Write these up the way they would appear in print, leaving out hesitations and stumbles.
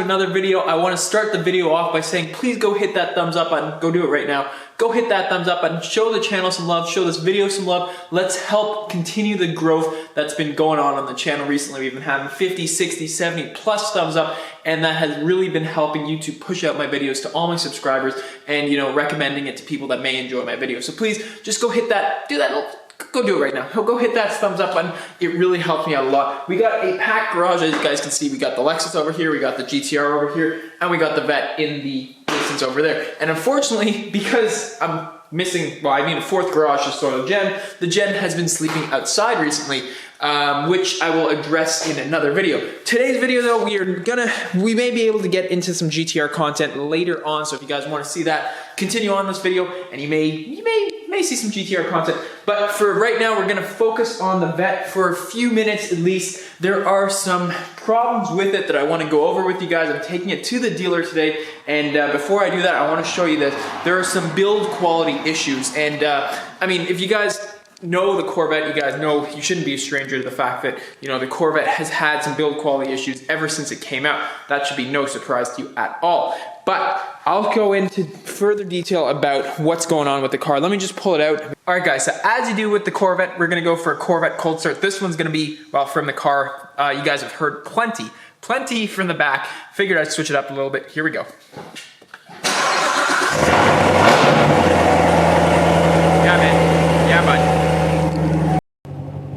another video. I want to start the video off by saying please go hit that thumbs up button. Go do it right now. Go hit that thumbs up button. Show the channel some love. Show this video some love. Let's help continue the growth that's been going on the channel recently. We've been having 50, 60, 70 plus thumbs up, and that has really been helping YouTube push out my videos to all my subscribers and, you know, recommending it to people that may enjoy my videos. So please just go hit that, go do it right now. Go hit that thumbs up button. It really helps me out a lot. We got a packed garage, as you guys can see. We got the Lexus over here, we got the GTR over here, and we got the Vette in the distance over there. And unfortunately, because I'm missing, well, I mean a fourth garage to store the Gen has been sleeping outside recently, which I will address in another video. Today's video though, we may be able to get into some GTR content later on, so if you guys want to see that, continue on this video, and you may see some GTR content. But for right now, we're gonna focus on the Vette for a few minutes at least. There are some problems with it that I wanna go over with you guys. I'm taking it to the dealer today, and before I do that, I wanna show you that there are some build quality issues. And I mean, if you guys know the Corvette, you guys know you shouldn't be a stranger to the fact that, you know, the Corvette has had some build quality issues ever since it came out. That should be no surprise to you at all. But I'll go into further detail about what's going on with the car. Let me just pull it out. All right, guys, so as you do with the Corvette, we're gonna go for a Corvette cold start. This one's gonna be, well, from the car. You guys have heard plenty from the back. Figured I'd switch it up a little bit. Here we go. Yeah, man. Yeah, bud.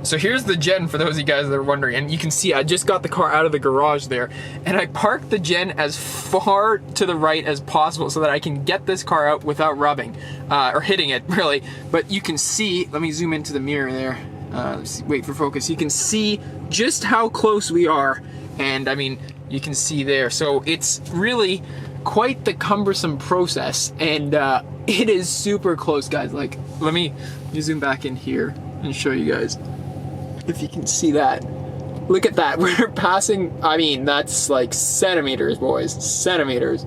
So here's the Gen for those of you guys that are wondering, and you can see I just got the car out of the garage there, and I parked the Gen as far to the right as possible so that I can get this car out without rubbing, or hitting it really. But you can see, let me zoom into the mirror there, wait for focus, you can see just how close we are, and I mean, you can see there. So it's really quite the cumbersome process, and it is super close, guys. Like, let me zoom back in here and show you guys. If you can see that, look at that. We're passing, I mean, that's like centimeters, boys, centimeters.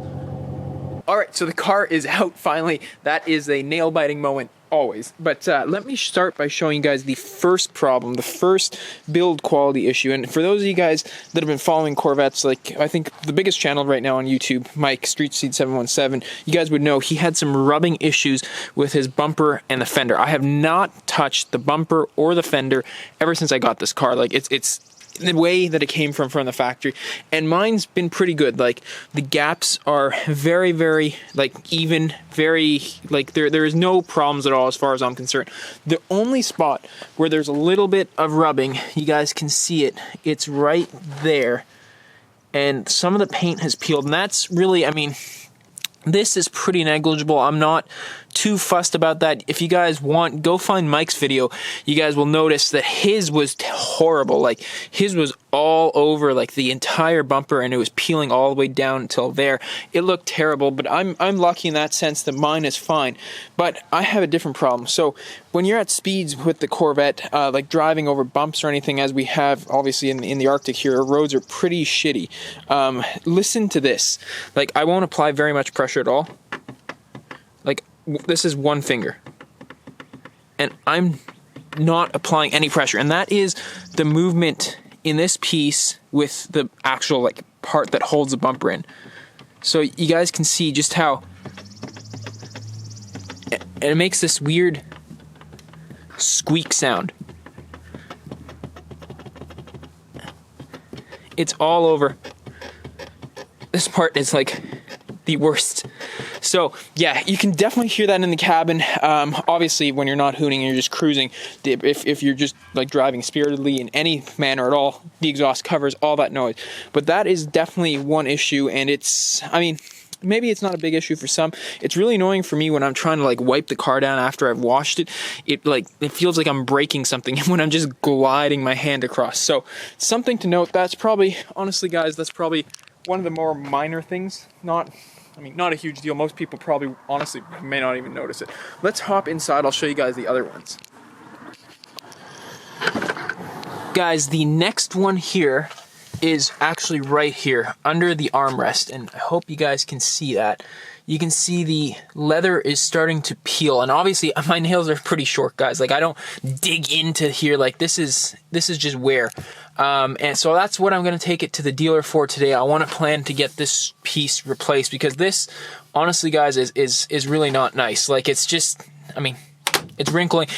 All right, so the car is out finally. That is a nail-biting moment, always. But let me start by showing you guys the first problem, the first build quality issue. And for those of you guys that have been following Corvettes, like I think the biggest channel right now on YouTube, Mike StreetSeed717, you guys would know he had some rubbing issues with his bumper and the fender. I have not touched the bumper or the fender ever since I got this car. Like it's the way that it came from the factory, and mine's been pretty good. Like the gaps are very like even, very like there is no problems at all as far as I'm concerned. The only spot where there's a little bit of rubbing, you guys can see it, it's right there, and some of the paint has peeled, and that's really, I mean, this is pretty negligible. I'm not too fussed about that. If you guys want, go find Mike's video. You guys will notice that his was horrible. Like his was all over like the entire bumper, and it was peeling all the way down until there. It looked terrible, but I'm lucky in that sense that mine is fine. But I have a different problem. So when you're at speeds with the Corvette, like driving over bumps or anything, as we have obviously in the Arctic here, roads are pretty shitty. Listen to this. Like I won't apply very much pressure at all. Like this is one finger, and I'm not applying any pressure, and that is the movement in this piece with the actual like part that holds the bumper in. So you guys can see just how, and it makes this weird squeak sound. It's all over. This part is like the worst. So yeah, you can definitely hear that in the cabin. Obviously when you're not hooning and you're just cruising, if you're just like driving spiritedly in any manner at all, the exhaust covers all that noise. But that is definitely one issue, and it's, I mean, maybe it's not a big issue for some. It's really annoying for me when I'm trying to like wipe the car down after I've washed it. It feels like I'm breaking something when I'm just gliding my hand across. So something to note. That's probably, honestly guys, that's probably one of the more minor things. Not a huge deal. Most people probably, honestly, may not even notice it. Let's hop inside. I'll show you guys the other ones. Guys, the next one here is actually right here under the armrest, and I hope you guys can see that. You can see the leather is starting to peel, and obviously my nails are pretty short, guys. Like, I don't dig into here. Like, this is just wear. And so that's what I'm gonna take it to the dealer for today. I want to plan to get this piece replaced, because this, honestly, guys, is really not nice. Like, it's just, I mean, it's wrinkling.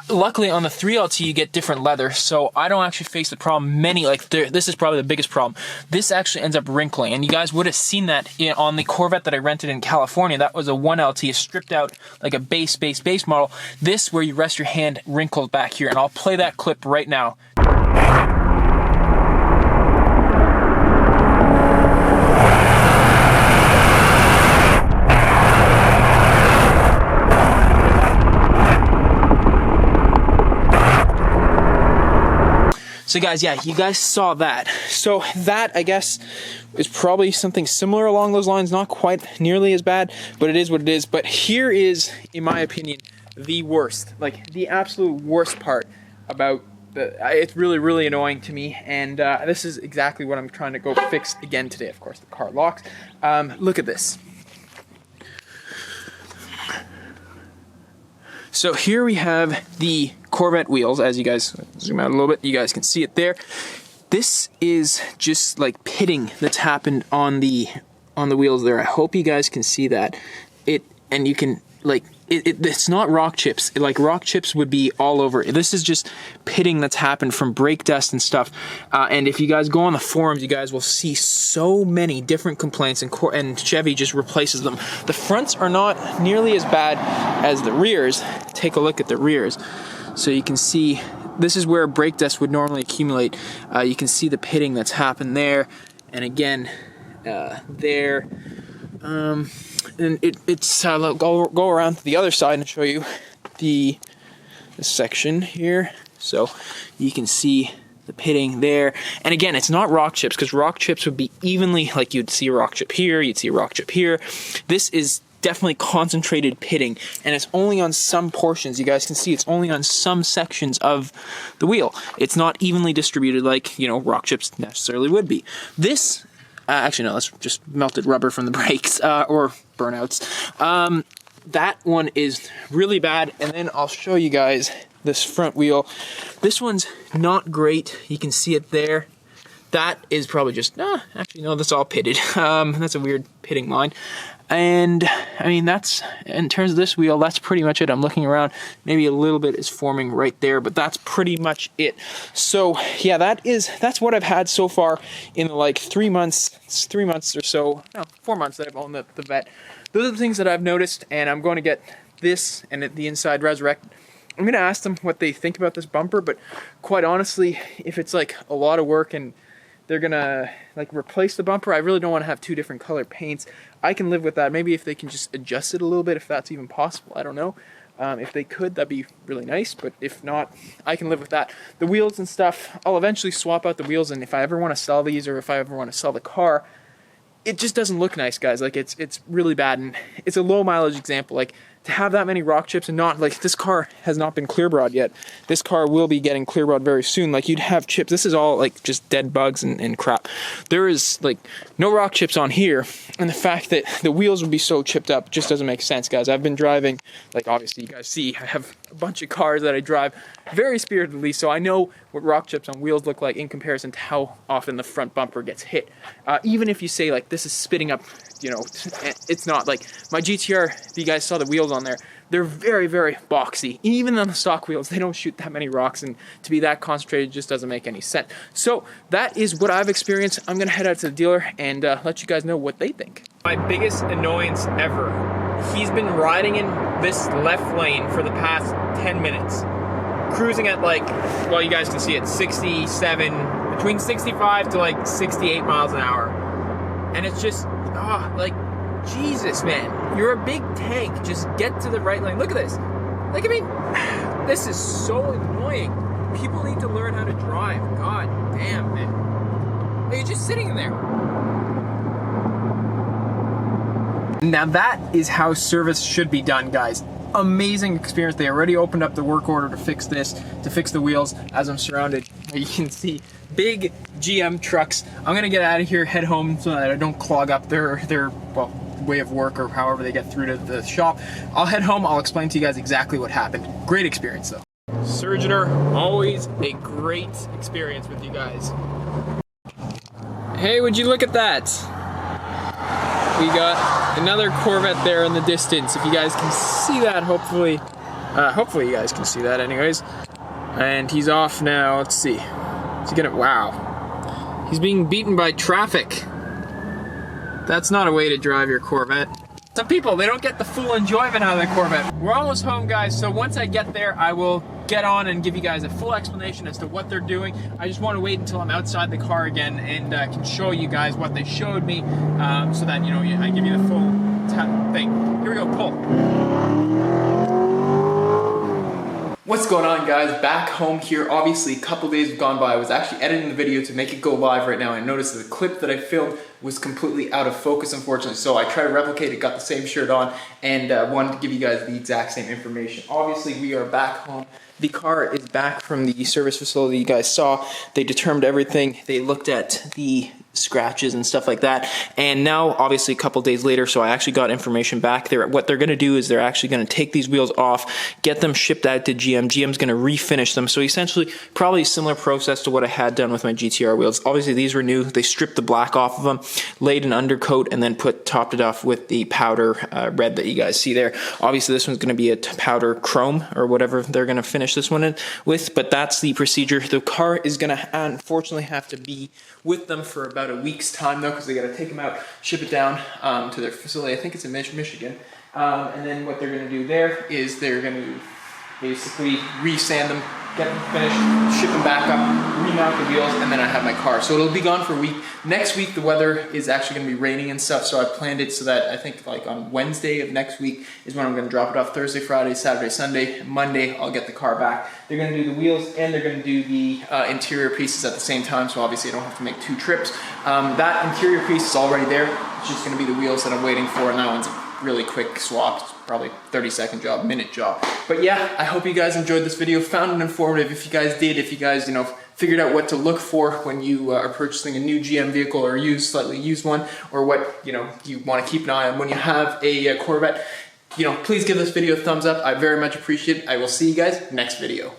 Luckily on the 3LT you get different leather, so I don't actually face the problem this is probably the biggest problem. This actually ends up wrinkling, and you guys would have seen that on the Corvette that I rented in California. That was a 1LT, stripped out like a base model. This, where you rest your hand, wrinkles back here, and I'll play that clip right now. So guys, yeah, you guys saw that. So that, I guess, is probably something similar along those lines. Not quite nearly as bad, but it is what it is. But here is, in my opinion, the worst, like the absolute worst part about it's really, really annoying to me. And this is exactly what I'm trying to go fix again today. Of course, the car locks. Look at this. So here we have the Corvette wheels. As you guys zoom out a little bit, you guys can see it there. This is just like pitting that's happened on the wheels there. I hope you guys can see that. And you can, like, it's not rock chips. Like, rock chips would be all over. This is just pitting that's happened from brake dust and stuff. And if you guys go on the forums, you guys will see so many different complaints, and Chevy just replaces them. The fronts are not nearly as bad as the rears. Take a look at the rears. So you can see, this is where brake dust would normally accumulate. You can see the pitting that's happened there. And again, there. And it's I'll go around to the other side and show you the section here, so you can see the pitting there. And again, it's not rock chips, because rock chips would be evenly, like, you'd see a rock chip here, you'd see a rock chip here. This is definitely concentrated pitting, and it's only on some portions. You guys can see it's only on some sections of the wheel. It's not evenly distributed like, you know, rock chips necessarily would be. This actually, no, that's just melted rubber from the brakes, or burnouts. That one is really bad. And then I'll show you guys this front wheel. This one's not great. You can see it there. That is probably just, actually, no, that's all pitted. That's a weird pitting line. And I mean, that's, in terms of this wheel, that's pretty much it. I'm looking around, maybe a little bit is forming right there, but that's pretty much it. So yeah, that's what I've had so far in like 3 months or so, no, 4 months that I've owned the Vette. Those are the things that I've noticed, and I'm going to get this and the inside resurrected. I'm going to ask them what they think about this bumper, but quite honestly, if it's like a lot of work and they're gonna like replace the bumper, I really don't want to have two different color paints. I can live with that. Maybe if they can just adjust it a little bit, if that's even possible, I don't know. If they could, that'd be really nice, but if not, I can live with that. The wheels and stuff, I'll eventually swap out the wheels, and if I ever want to sell these, or if I ever want to sell the car, it just doesn't look nice, guys. Like, it's really bad, and it's a low mileage example. Like, to have that many rock chips and not, like, this car has not been clear brought yet. This car will be getting clear brought very soon. Like, you'd have chips. This is all like just dead bugs and crap. There is like no rock chips on here, and the fact that the wheels would be so chipped up just doesn't make sense, guys. I've been driving, like, obviously you guys see, I have a bunch of cars that I drive very spiritedly, so I know what rock chips on wheels look like in comparison to how often the front bumper gets hit. Even if you say, like, this is spitting up, you know, it's not. Like, my GTR, if you guys saw the wheels on there, they're very, very boxy. Even on the stock wheels, they don't shoot that many rocks, and to be that concentrated just doesn't make any sense. So that is what I've experienced. I'm gonna head out to the dealer and let you guys know what they think. My biggest annoyance ever. He's been riding in this left lane for the past 10 minutes. Cruising at, like, well, you guys can see it, 67, between 65 to like 68 miles an hour. And it's just, like, Jesus, man, you're a big tank. Just get to the right lane. Look at this. Like, I mean, this is so annoying. People need to learn how to drive. God damn, man. You're just sitting in there. Now that is how service should be done, guys. Amazing experience. They already opened up the work order to fix this, to fix the wheels. As I'm surrounded, you can see big GM trucks. I'm gonna get out of here, head home so that I don't clog up their well, way of work or however they get through to the shop. I'll head home, I'll explain to you guys exactly what happened. Great experience though. Surgeoner, always a great experience with you guys. Hey, would you look at that? We got another Corvette there in the distance. If you guys can see that, hopefully you guys can see that anyways. And he's off now, let's see. Is he gonna, wow. He's being beaten by traffic. That's not a way to drive your Corvette. Some people, they don't get the full enjoyment out of the Corvette. We're almost home, guys, so once I get there, I will get on and give you guys a full explanation as to what they're doing. I just want to wait until I'm outside the car again and can show you guys what they showed me so that, you know, I give you the full thing. Here we go, pull. What's going on, guys? Back home here. Obviously, a couple days have gone by. I was actually editing the video to make it go live right now. I noticed that the clip that I filmed was completely out of focus, unfortunately. So I tried to replicate it, got the same shirt on, and wanted to give you guys the exact same information. Obviously, we are back home. The car is back from the service facility you guys saw. They determined everything. They looked at the scratches and stuff like that, and now obviously a couple days later, so I actually got information back there. What they're going to do is they're actually going to take these wheels off, get them shipped out to GM. GM's going to refinish them, so essentially probably a similar process to what I had done with my GTR wheels. Obviously these were new. They stripped the black off of them, laid an undercoat, and then topped it off with the powder red that you guys see there. Obviously this one's going to be a powder chrome or whatever they're going to finish this one in with, but that's the procedure. The car is going to unfortunately have to be with them for about a week's time though, because they got to take them out, ship it down to their facility. I think it's in Michigan. And then what they're going to do there is they're going to basically re-sand them, get them finished, ship them back up, remount the wheels, and then I have my car. So it'll be gone for a week. Next week the weather is actually going to be raining and stuff, so I planned it so that I think like on Wednesday of next week is when I'm going to drop it off. Thursday, Friday, Saturday, Sunday, Monday I'll get the car back. They're going to do the wheels and they're going to do the interior pieces at the same time, so obviously I don't have to make 2 trips. That interior piece is already there. It's just going to be the wheels that I'm waiting for, and that one's a really quick swap. It's probably 30-second job, minute job. But yeah, I hope you guys enjoyed this video, found it informative. If you guys did, if you guys, you know, figured out what to look for when you are purchasing a new GM vehicle or a slightly used one, or what, you know, you want to keep an eye on when you have a Corvette, you know, please give this video a thumbs up. I very much appreciate it. I will see you guys next video.